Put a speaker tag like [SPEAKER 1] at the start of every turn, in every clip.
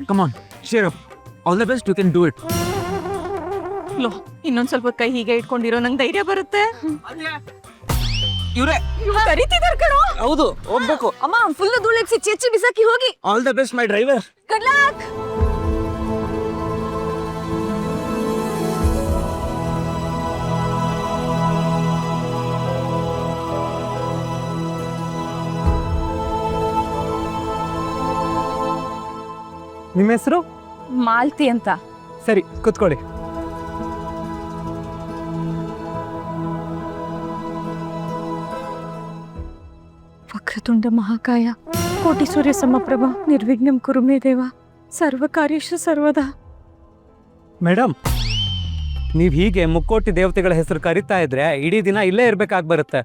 [SPEAKER 1] Come on, cheer up. All the best, you can do it.
[SPEAKER 2] ಲೋ, ಇನ್ನೊಂದ್ ಸ್ವಲ್ಪ ಕೈ ಹೀಗೆ ಇಟ್ಕೊಂಡಿರೋ ನಂಗೆ ಧೈರ್ಯ ಬರುತ್ತೆ.
[SPEAKER 1] ಇವ್ರೆ
[SPEAKER 2] ಕರೀತಿದಾರ್ ಕಣೋ.
[SPEAKER 1] ಹೌದು, ಹೋಗ್ಬೇಕು.
[SPEAKER 2] ಅಮ್ಮ ಫುಲ್ ಧೂಳೆಪ್ಸಿ ಚೆಚ್ಚಿ ಬಿಸಾಕಿ ಹೋಗಿ.
[SPEAKER 1] All the best my driver.
[SPEAKER 2] Good luck.
[SPEAKER 3] ನಿಮ್ಮ ಹೆಸರು?
[SPEAKER 2] ಮಾಲ್ತಿ ಅಂತ.
[SPEAKER 3] ಸರಿ, ಕೂತ್ಕೊಳ್ಳಿ.
[SPEAKER 2] ವಕ್ರತುಂಡ ಮಹಾಕಾಯ ಕೋಟಿ ಸೂರ್ಯ ಸಮಪ್ರಭ ನಿರ್ವಿಘ್ನಂ ಕುರು ಮೇ ದೇವ ಸರ್ವಕಾರ್ಯೇಷು ಸರ್ವದಾ.
[SPEAKER 3] ಮೇಡಮ್, ನೀವು ಹೀಗೆ ಮುಕ್ಕೋಟಿ ದೇವತೆಗಳ ಹೆಸರು ಕರಿತಾ ಇದ್ರೆ ಇಡೀ ದಿನ ಇಲ್ಲೇ ಇರ್ಬೇಕಾಗಿ ಬರುತ್ತೆ.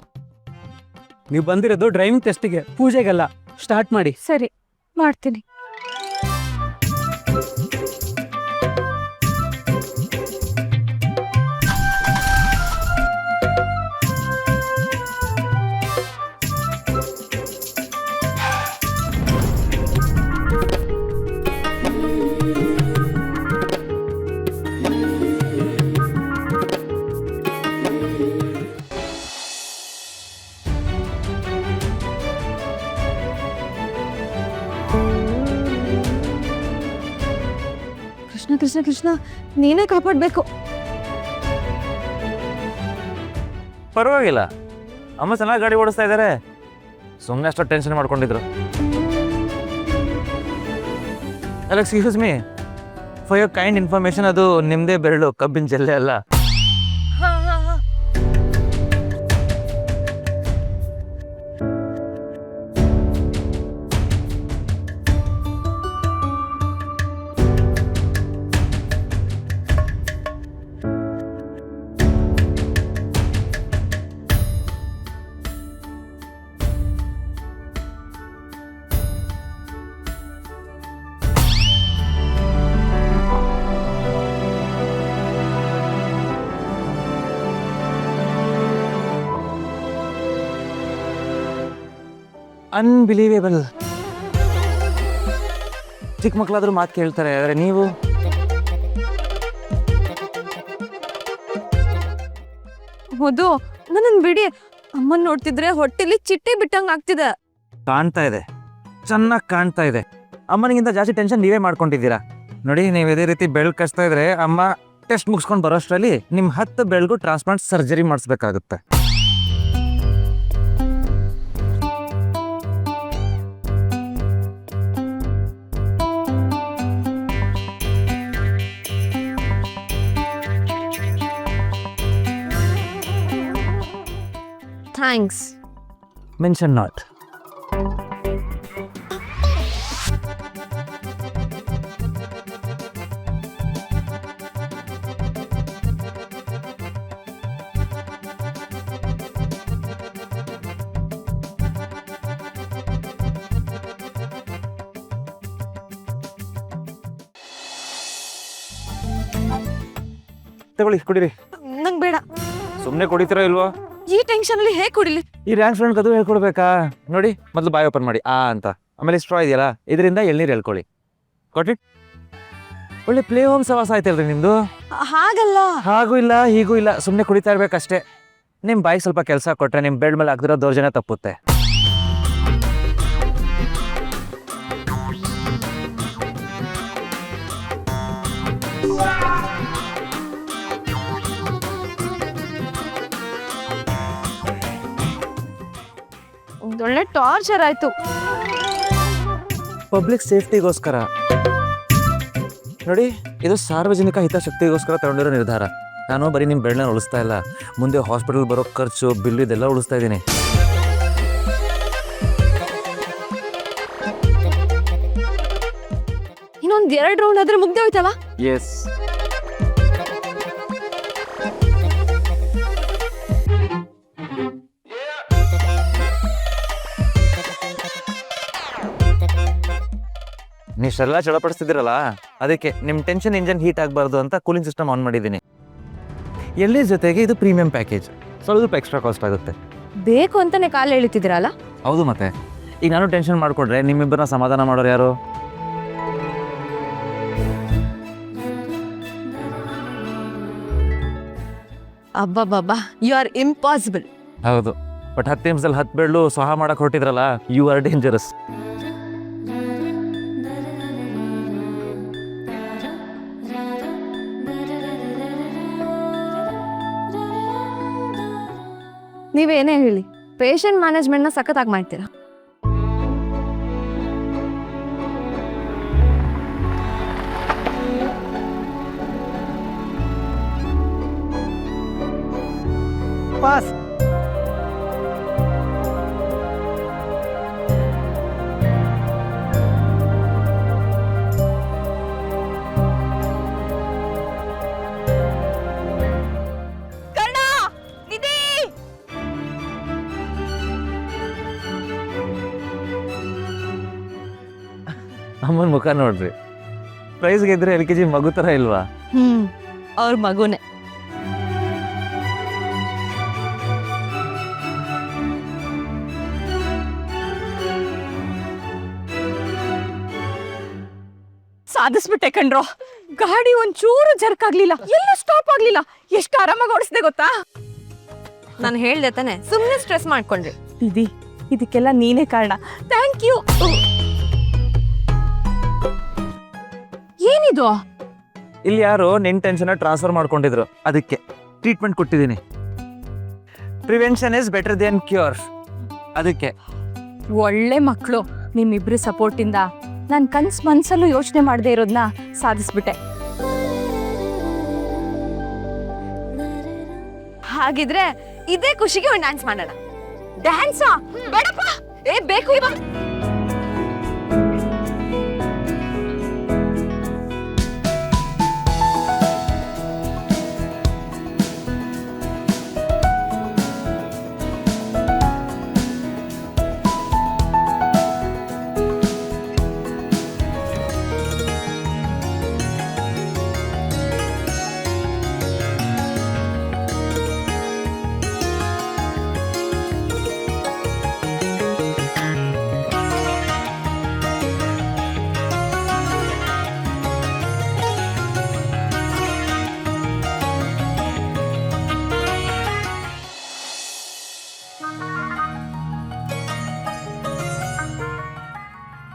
[SPEAKER 3] ನೀವು ಬಂದಿರೋದು ಡ್ರೈವಿಂಗ್ ಟೆಸ್ಟಿಗೆ, ಪೂಜೆಗೆಲ್ಲ. ಸ್ಟಾರ್ಟ್ ಮಾಡಿ.
[SPEAKER 2] ಸರಿ, ಮಾಡ್ತೀನಿ. ಕೃಷ್ಣ ಕೃಷ್ಣ ಕೃಷ್ಣ, ನೀನೇ ಕಾಪಾಡಬೇಕು.
[SPEAKER 1] ಪರವಾಗಿಲ್ಲ, ಅಮ್ಮ ಚೆನ್ನಾಗಿ ಗಾಡಿ ಓಡಿಸ್ತಾ ಇದ್ದಾರೆ. ಸುಮ್ಮನೆ ಅಷ್ಟು ಟೆನ್ಷನ್ ಮಾಡ್ಕೊಂಡಿದ್ರು. ಅಲ್ಲ, excuse me, for your kind information, ಅದು ನಿಮ್ಮದೇ ಬೆರಳು, ಕಬ್ಬಿನ ಜಲ್ಲೆ ಅಲ್ಲ. ಅನ್ಬಿಲೀವೇಬಲ್. ಚಿಕ್ಕ ಮಕ್ಕಳಾದ್ರೂ ಮಾತು ಕೇಳ್ತಾರೆ, ಆದರೆ ನೀವು
[SPEAKER 2] ಹೌದು, ನನ್ನನ್ನು ಬಿಡಿ. ಅಮ್ಮನ್ ನೋಡ್ತಿದ್ರೆ ಹೊಟ್ಟೆಲಿ ಚಿಟ್ಟೆ ಬಿಟ್ಟಂಗ್ ಆಗ್ತಿದೆ.
[SPEAKER 1] ಕಾಣ್ತಾ ಇದೆ, ಚೆನ್ನಾಗಿ ಕಾಣ್ತಾ ಇದೆ. ಅಮ್ಮನಿಗಿಂತ ಜಾಸ್ತಿ ಟೆನ್ಷನ್ ನೀವೇ ಮಾಡ್ಕೊಂಡಿದ್ದೀರಾ. ನೋಡಿ, ನೀವು ಇದೇ ರೀತಿ ಬೆಳಕು ಕಚ್ತಾ ಇದ್ರೆ ಅಮ್ಮ ಟೆಸ್ಟ್ ಮುಗಿಸ್ಕೊಂಡು ಬರೋಷ್ಟರಲ್ಲಿ ನಿಮ್ಮ 10 ಬೆಳಗು ಟ್ರಾನ್ಸ್ಪ್ಲಾಂಟ್ ಸರ್ಜರಿ ಮಾಡಿಸ್ಬೇಕಾಗುತ್ತೆ.
[SPEAKER 2] ಥ್ಯಾಂಕ್ಸ್.
[SPEAKER 1] Mention not. ತಗೊಳ್ಳಿ, ಕುಡೀರಿ.
[SPEAKER 2] ನಂಗೆ ಬೇಡ.
[SPEAKER 1] ಸುಮ್ಮನೆ ಕುಡಿತೀರೋ ಇಲ್ವೋ?
[SPEAKER 2] ಈ ಟೆನ್ಷನ್ ಅಲ್ಲಿ ಹೇಗೆ ಕುಡಿಲಿ?
[SPEAKER 1] ಈ ರ್ಯಾಂಕ್ ಫ್ರೆಂಡ್ ಅದು ಹೇಳ್ಕೊಡ್ಬೇಕಾ? ನೋಡಿ, ಮೊದಲು ಬಾಯ್ ಓಪನ್ ಮಾಡಿ ಆ ಅಂತ, ಆಮೇಲೆ ಸ್ಟ್ರಾ ಇದೆಯಲ್ಲ, ಇದರಿಂದ ಎಳ್ನೀರು ಹೇಳ್ಕೊಳ್ಳಿ. ಕೊಟ್ಟಿ. ಒಳ್ಳೆ ಪ್ಲೇ ಹೋಮ್ ಸವಾಸ ಆಯ್ತಲ್ರಿ ನಿಮ್ದು.
[SPEAKER 2] ಹಾಗಲ್ಲ.
[SPEAKER 1] ಹಾಗೂ ಇಲ್ಲ ಹೀಗೂ ಇಲ್ಲ, ಸುಮ್ಮನೆ ಕುಡಿತಾ ಇರ್ಬೇಕಷ್ಟೇ. ನಿಮ್ಮ ಬಾಯಿಗೆ ಸ್ವಲ್ಪ ಕೆಲಸ ಕೊಟ್ರೆ ನಿಮ್ಮ ಬೆಡ್ ಮೇಲೆ ಹಾಕಿದಿರೋ ದೌರ್ಜನ್ಯ ತಪ್ಪುತ್ತೆ.
[SPEAKER 2] ಒಳ್ಳೆ ಟಾರ್ಚರ್ ಆಯ್ತು.
[SPEAKER 1] ಪಬ್ಲಿಕ್ ಸೇಫ್ಟಿಗೋಸ್ಕರ ನೋಡಿ, ಇದು ಸಾರ್ವಜನಿಕ ಹಿತಾಸಕ್ತಿಗೋಸ್ಕರ ತಗೊಂಡಿರೋ ನಿರ್ಧಾರ. ನಾನು ಬರೀ ನಿಮ್ಮ ಬೆಳ್ಳ ಉಳಿಸ್ತಾ ಇಲ್ಲ, ಮುಂದೆ ಹಾಸ್ಪಿಟಲ್ ಬರೋ ಖರ್ಚು, ಬಿಲ್ ಇದೆಲ್ಲ ಉಳಿಸ್ತಾ ಇದ್ದೀನಿ.
[SPEAKER 2] ಇನ್ನೊಂದ್ 2 ರೌಂಡ್ ಆದ್ರೆ ಮುಗ್ದೆ ಹೋಯ್ತಲ್ಲ.
[SPEAKER 1] ಎಸ್. ನೀವೆಲ್ಲ ಚಳಪಡಿಸ್ತಿದ್ದೀರಲ್ಲ, ಅದಕ್ಕೆ ನಿಮ್ಮ ಟೆನ್ಷನ್ ಇಂಜನ್ ಹೀಟ್ ಆಗಬಾರ್ದು ಅಂತ ಕೂಲಿಂಗ್ ಸಿಸ್ಟಮ್ ಆನ್ ಮಾಡಿದ್ದೀನಿ. ಎಲ್ಲಿ ಜೊತೆಗೆ ಇದು ಪ್ರೀಮಿಯಂ ಪ್ಯಾಕೇಜ್, ಸ್ವಲ್ಪ ಎಕ್ಸ್ಟ್ರಾ ಕಾಸ್ಟ್ ಆಗುತ್ತೆ.
[SPEAKER 2] ಬೇಕು ಅಂತಾನೆ ಕಾಲು ಎಳಿತಿದ್ದೀರಲ್ಲ.
[SPEAKER 1] ಹೌದು, ಮತ್ತೆ ಈಗ ನಾನು ಟೆನ್ಷನ್ ಮಾಡಿಕೊಂಡ್ರೆ ನಿಮ್ಮಿಬ್ಬರನ್ನ ಸಮಾಧಾನ ಮಾಡೋರು ಯಾರು?
[SPEAKER 4] ಅಬ್ಬಬ್ಬಬ್ಬಾ ಯು ಆರ್ ಇಂಪಾಸಿಬಲ್.
[SPEAKER 1] ಹೌದು, ಬಟ್ 10 ನಿಮಿಷದಲ್ಲಿ 10 ಬೆಳ್ಳು ಸಹ ಮಾಡಕ್ ಹೊರಟಿದ್ರಲ್ಲ, ಯು ಆರ್ ಡೇಂಜರಸ್.
[SPEAKER 4] ನೀವೇನೇ ಹೇಳಿ, ಪೇಷಂಟ್ ಮ್ಯಾನೇಜ್ಮೆಂಟ್ನ ಸಖತ್ತಾಗಿ ಮಾಡ್ತೀರಾ.
[SPEAKER 3] ಪಾಸ್.
[SPEAKER 1] ಅಮ್ಮನ ಮುಖ ನೋಡ್ರಿ, ಪ್ರೈಸ್ ಗೆದ್ರೆ LKG ಮಗು ತರ ಇಲ್ವಾ?
[SPEAKER 4] ಅವ್ರ ಮಗುನೇ.
[SPEAKER 2] ಸಾಧಿಸ್ಬಿಟ್ಟೆ ಕಣ್ರೋ. ಗಾಡಿ ಒಂಚೂರು ಜರ್ಕಾಗ್ಲಿಲ್ಲ, ಎಲ್ಲೂ ಸ್ಟಾಪ್ ಆಗ್ಲಿಲ್ಲ. ಎಷ್ಟು ಆರಾಮಾಗಿ ಓಡಿಸ್ದೆ ಗೊತ್ತಾ?
[SPEAKER 4] ನಾನು ಹೇಳ್ದೆ ತಾನೆ, ಸುಮ್ಮನೆ ಸ್ಟ್ರೆಸ್ ಮಾಡ್ಕೊಂಡ್ರಿ.
[SPEAKER 2] ಇದಕ್ಕೆಲ್ಲ ನೀನೇ ಕಾರಣ. Thank you. ಏನಿದು?
[SPEAKER 1] ಇಲ್ಲಿ ಯಾರೋ ನಿನ್ ಟೆನ್ಷನ್ ಟ್ರಾನ್ಸ್ಫರ್ ಮಾಡ್ಕೊಂಡಿದ್ರು, ಅದಕ್ಕೆ ಟ್ರೀಟ್ಮೆಂಟ್ ಕೊಟ್ಟಿದ್ದೀನಿ. Prevention is better then cure. ಅದಕ್ಕೆ
[SPEAKER 2] ಒಳ್ಳೆ ಮಕ್ಕಳು. ನಿಮ್ಮಿಬ್ರು ಸಪೋರ್ಟಿಂದ ನಾನು ಮನ್ಸಲ್ಲೂ ಯೋಚನೆ ಮಾಡದೆ ಇರೋದನ್ನ ಸಾಧಿಸ್ಬಿಟ್ಟೆ.
[SPEAKER 4] ಹಾಗಿದ್ರೆ ಇದೇ ಖುಷಿಗೆ ಒಂದು ಡ್ಯಾನ್ಸ್ ಮಾಡೋಣ.
[SPEAKER 2] ಡ್ಯಾನ್ಸಾ? ಬೇಡಪ್ಪ.
[SPEAKER 4] ಬೇಕು ಇವಾಗ.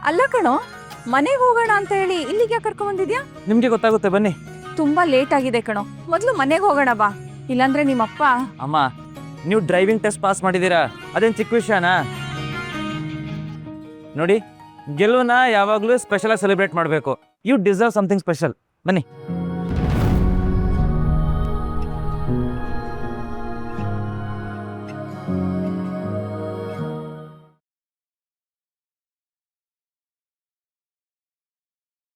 [SPEAKER 2] ಅಲ್ಲ ಕಣೋ, ಮನೆಗೆ ಹೋಗೋಣ ಅಂತ ಹೇಳಿ ಇಲ್ಲಿಗೆ ಕರ್ಕೊಂಡ್ ಬಂದಿದ್ಯಾ?
[SPEAKER 1] ನಿಮ್ಗೆ ಗೊತ್ತಾಗುತ್ತೆ, ಬನ್ನಿ.
[SPEAKER 2] ತುಂಬಾ ಲೇಟ್ ಆಗಿದೆ ಕಣೋ, ಮೊದ್ಲು ಮನೆಗೆ ಹೋಗೋಣ ಬಾ. ಇಲ್ಲಾಂದ್ರೆ ನಿಮ್ಮಪ್ಪ.
[SPEAKER 1] ಅಮ್ಮ, ನೀವು ಡ್ರೈವಿಂಗ್ ಟೆಸ್ಟ್ ಪಾಸ್ ಮಾಡಿದ್ದೀರಾ, ಅದೇನು ಚಿಕ್ಕ ವಿಷಯನಾ? ನೋಡಿ, ಗೆಲುವನ್ನ ಯಾವಾಗಲೂ ಸ್ಪೆಷಲ್ ಆಗಿ ಸೆಲೆಬ್ರೇಟ್ ಮಾಡಬೇಕು. You deserve something special. ಬನ್ನಿ.